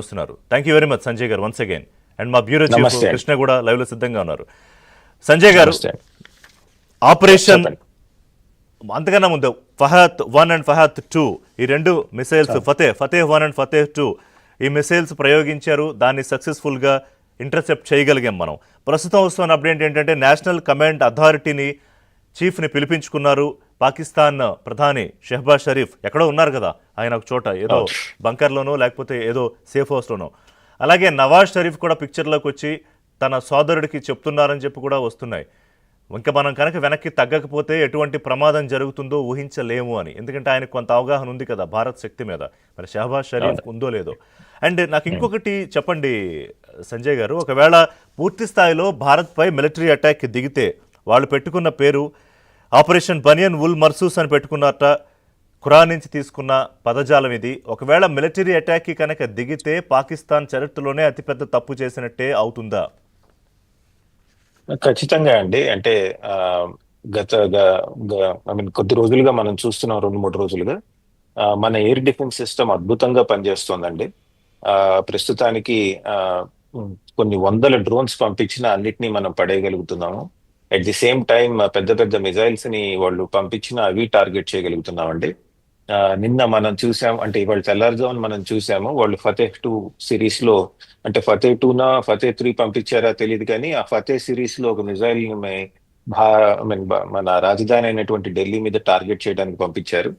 వస్తున్నారు. Thank you very much Sanjay గారు once again. And మా బ్యూరో చీఫ్ నమస్తే అండి. కృష్ణ కూడా లైవ్ లో సిద్ధంగా ఉన్నారు. సంజయ్ గారు, నమస్తే అండి. ఆపరేషన్ చెప్పండి. అంతకన్నా ముందు ఫహద్ 1 అండ్ ఫహద్ 2 ఈ రెండు మిసైల్స్ ఫతేహ్ 1 అండ్ ఫతేహ్ 2 ఈ మిసైల్స్ ప్రయోగించారు. దాన్ని సక్సెస్ఫుల్ గా ఇంటర్సెప్ట్ చేయగలిగాం మనం. ప్రస్తుతం వస్తున్న అప్డేట్ ఏంటంటే నేషనల్ కమాండ్ అథారిటీని చీఫ్ని పిలిపించుకున్నారు. పాకిస్తాన్ ప్రధాని షెహబాజ్ షరీఫ్ ఎక్కడో ఉన్నారు కదా, ఆయన ఒక చోట ఏదో బంకర్లోనో లేకపోతే ఏదో సేఫ్ హౌస్లోనో. అలాగే నవాజ్ షరీఫ్ కూడా పిక్చర్లోకి వచ్చి తన సోదరుడికి చెప్తున్నారని చెప్పి కూడా వస్తున్నాయి. ఇంకా మనం కనుక వెనక్కి తగ్గకపోతే ఎటువంటి ప్రమాదం జరుగుతుందో ఊహించలేము అని. ఎందుకంటే ఆయనకు కొంత అవగాహన ఉంది కదా భారత్ శక్తి మీద. మరి షెహబాజ్ షరీఫ్ ఉందో లేదో. అండ్ నాకు ఇంకొకటి చెప్పండి సంజయ్ గారు, ఒకవేళ పూర్తి స్థాయిలో భారత్పై మిలిటరీ అటాక్ దిగితే వాళ్ళు పెట్టుకున్న పేరు ఆపరేషన్ బనియన్ ఉల్ మర్సూస్ అని పెట్టుకున్నట్ట. ఖురాన్ నుంచి తీసుకున్న పదజాలం ఇది. ఒకవేళ మిలిటరీ అటాక్కి కనుక దిగితే పాకిస్తాన్ చరిత్రలోనే అతిపెద్ద తప్పు చేసినట్టే అవుతుందా? ఖచ్చితంగా అండి. అంటే గత కొద్ది రోజులుగా మనం చూస్తున్నాం, 2-3 రోజులుగా మన ఎయిర్ డిఫెన్స్ సిస్టమ్ అద్భుతంగా పనిచేస్తోందండి. ప్రస్తుతానికి కొన్ని వందల డ్రోన్స్ పంపించిన అన్నిటినీ మనం పడేయగలుగుతున్నాము. అట్ ది సేమ్ టైం పెద్ద పెద్ద మిజైల్స్ ని వాళ్ళు పంపించిన అవి టార్గెట్ చేయగలుగుతున్నామండి. నిన్న మనం చూసాం, అంటే ఇవాళ తెల్లారుజామున మనం చూసాము, వాళ్ళు ఫతేహ్ 2 సిరీస్ లో, అంటే ఫతేహ్ 2 నా ఫతేహ్ 3 పంపించారా తెలియదు కానీ ఆ ఫతేహ్ సిరీస్ లో ఒక మిజైల్ మన రాజధాని అయినటువంటి ఢిల్లీ మీద టార్గెట్ చేయడానికి పంపించారు.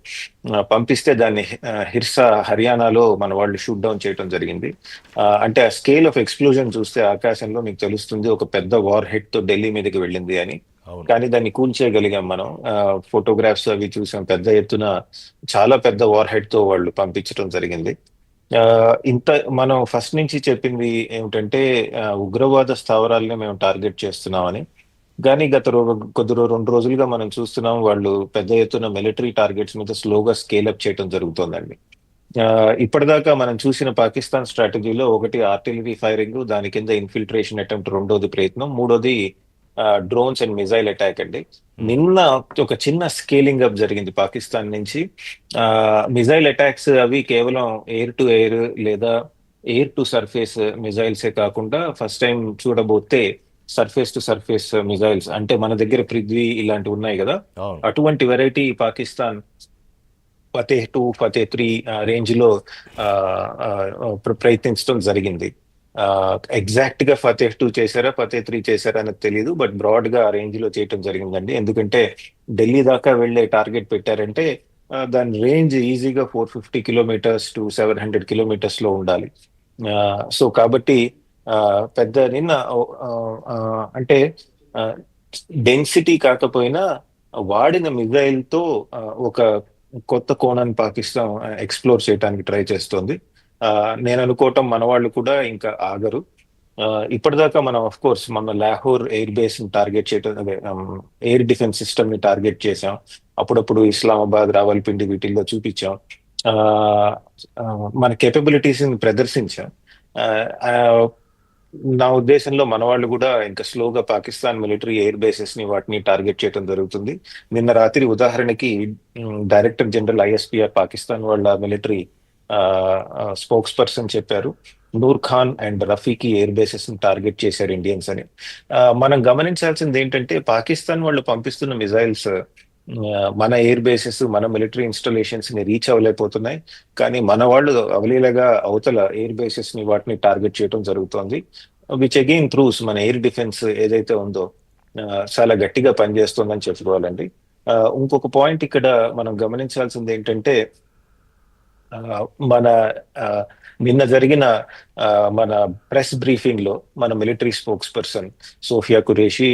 పంపిస్తే దాన్ని హిర్సా హర్యానాలో మన వాళ్ళు షూట్ డౌన్ చేయడం జరిగింది. అంటే ఆ స్కేల్ ఆఫ్ ఎక్స్ప్లోజన్ చూస్తే ఆకాశంలో మీకు తెలుస్తుంది ఒక పెద్ద వార్ హెడ్ తో ఢిల్లీ మీదకి వెళ్ళింది అని. కానీ దాన్ని కూల్చేయగలిగాం మనం. ఫోటోగ్రాఫ్స్ అవి చూసాం, పెద్ద ఎత్తున చాలా పెద్ద వార్ హెడ్ తో వాళ్ళు పంపించడం జరిగింది. ఇంత మనం ఫస్ట్ నుంచి చెప్పింది ఏమిటంటే ఉగ్రవాద స్థావరాలని మేము టార్గెట్ చేస్తున్నామని. కానీ గత 2 రోజులుగా మనం చూస్తున్నాం వాళ్ళు పెద్ద ఎత్తున మిలిటరీ టార్గెట్స్ మీద స్లోగా స్కేల్ అప్ చేయడం జరుగుతోందండి. ఇప్పటిదాకా మనం చూసిన పాకిస్తాన్ స్ట్రాటజీలో ఒకటి ఆర్టిలరీ ఫైరింగ్, దాని కింద ఇన్ఫిల్ట్రేషన్ అటెంప్ట్, రెండోది ప్రయత్నం, మూడోది డ్రోన్స్ అండ్ మిజైల్ అటాక్ అండి. నిన్న ఒక చిన్న స్కేలింగ్ అప్ జరిగింది పాకిస్తాన్ నుంచి. మిజైల్ అటాక్స్ అవి కేవలం ఎయిర్ టు ఎయిర్ లేదా ఎయిర్ టు సర్ఫేస్ మిజైల్సే కాకుండా ఫస్ట్ టైం చూడబోతే సర్ఫేస్ టు సర్ఫేస్ మిజైల్స్, అంటే మన దగ్గర పృథ్వీ ఇలాంటివి ఉన్నాయి కదా, అటువంటి వెరైటీ పాకిస్తాన్ ఫతేహ్ 2, ఫతేహ్ 3 రేంజ్ లో ప్రయత్నించడం జరిగింది. ఎగ్జాక్ట్ గా ఫతేహ్ 2 చేశారా ఫతేహ్ 3 చేశారా అనేది తెలియదు, బట్ బ్రాడ్ గా ఆ రేంజ్ లో చేయటం జరిగిందండి. ఎందుకంటే ఢిల్లీ దాకా వెళ్లే టార్గెట్ పెట్టారంటే దాని రేంజ్ ఈజీగా 450 కిలోమీటర్స్ టు 700 కిలోమీటర్స్ లో ఉండాలి. సో కాబట్టి పెద్ద నిన్న అంటే డెన్సిటీ కాకపోయినా వాడిన మిజైల్ తో ఒక కొత్త కోణాన్ని పాకిస్తాన్ ఎక్స్ప్లోర్ చేయడానికి ట్రై చేస్తోంది. నేను అనుకోవటం మన వాళ్ళు కూడా ఇంకా ఆగరు. ఇప్పటిదాకా మనం ఆఫ్ కోర్స్ మన లాహోర్ ఎయిర్ బేస్ ని టార్గెట్ చేయటం, ఎయిర్ డిఫెన్స్ సిస్టమ్ ని టార్గెట్ చేసాం. అప్పుడప్పుడు ఇస్లామాబాద్, రావల్పిండి వీటిల్లో చూపించాం, మన కేపబిలిటీస్ ని ప్రదర్శించాం. నా ఉద్దేశంలో మన వాళ్ళు కూడా ఇంకా స్లోగా పాకిస్తాన్ మిలిటరీ ఎయిర్ బేసెస్ ని వాటిని టార్గెట్ చేయడం జరుగుతుంది. నిన్న రాత్రి ఉదాహరణకి డైరెక్టర్ జనరల్ ఐఎస్పిఆర్ పాకిస్తాన్ వాళ్ళ మిలిటరీ స్పోక్స్ పర్సన్ చెప్పారు, Noor Khan and Rafiqui air bases ని టార్గెట్ చేశారు ఇండియన్స్ అని. మనం గమనించాల్సింది ఏంటంటే పాకిస్తాన్ వాళ్ళు పంపిస్తున్న మిజైల్స్ మన ఎయిర్ బేసెస్, మన మిలిటరీ ఇన్స్టాలేషన్స్ ని రీచ్ అవ్వలేకపోతున్నాయి. కానీ మన వాళ్ళు అవలీలగా అవతల ఎయిర్ బేసెస్ ని వాటిని టార్గెట్ చేయడం జరుగుతోంది. విచ్ అగైన్ ప్రూవ్స్ మన ఎయిర్ డిఫెన్స్ ఏదైతే ఉందో చాలా గట్టిగా పనిచేస్తుందని చెప్పుకోవాలండి. ఇంకొక పాయింట్ ఇక్కడ మనం గమనించాల్సింది ఏంటంటే మన నిన్న జరిగిన మన ప్రెస్ బ్రీఫింగ్ లో మన military spokesperson Sofiya Qureshi